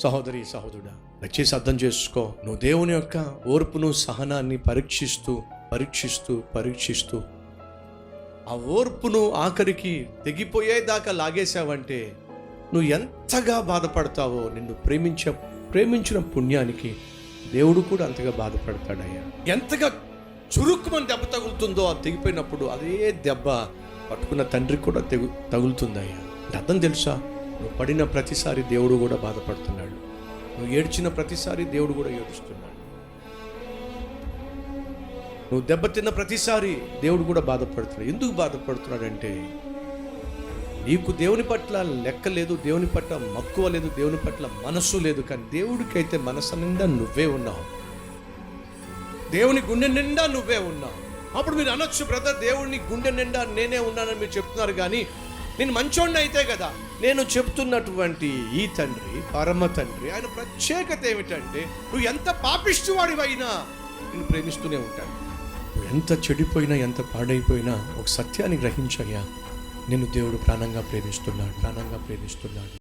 సహోదరి సహోదరుడా, దయచేసి అర్థం చేసుకో. నువ్వు దేవుని యొక్క ఓర్పును సహనాన్ని పరీక్షిస్తూ ఆ ఓర్పును ఆఖరికి తెగిపోయేదాకా లాగేశావంటే నువ్వు ఎంతగా బాధపడతావో, నిన్ను ప్రేమించిన పుణ్యానికి దేవుడు కూడా అంతగా బాధపడతాడయ్యా. ఎంతగా చురుక్కుమని దెబ్బ తగులుతుందో అది తెగిపోయినప్పుడు అదే దెబ్బ పట్టుకున్న తండ్రికి కూడా తగులుతుందయ్యా. అర్థం తెలుసా? నువ్వు పడిన ప్రతిసారి దేవుడు కూడా బాధపడుతున్నాడు. నువ్వు ఏడ్చిన ప్రతిసారి దేవుడు కూడా ఏడుస్తున్నాడు. నువ్వు దెబ్బతిన్న ప్రతిసారి దేవుడు కూడా బాధపడుతున్నాడు. ఎందుకు బాధపడుతున్నాడంటే నీకు దేవుని పట్ల లెక్క లేదు, దేవుని పట్ల మక్కువ లేదు, దేవుని పట్ల మనస్సు లేదు. కానీ దేవుడికైతే మనసు నిండా నువ్వే ఉన్నావు, దేవుని గుండె నిండా నువ్వే ఉన్నావు. అప్పుడు మీరు అనొచ్చు, బ్రదర్ దేవుడిని గుండె నిండా నేనే ఉన్నానని మీరు చెప్తున్నారు, కానీ నేను మంచోడిని అయితే కదా. నేను చెప్తున్నటువంటి ఈ తండ్రి, పరమ తండ్రి, ఆయన ప్రత్యేకత ఏమిటంటే నువ్వు ఎంత పాపిష్టివాడివైనా నేను ప్రేమిస్తూనే ఉంటాను. నువ్వు ఎంత చెడిపోయినా, ఎంత పాడైపోయినా ఒక సత్యాన్ని గ్రహించయ్యా, నిన్ను దేవుడు ప్రాణంగా ప్రేమిస్తున్నాడు.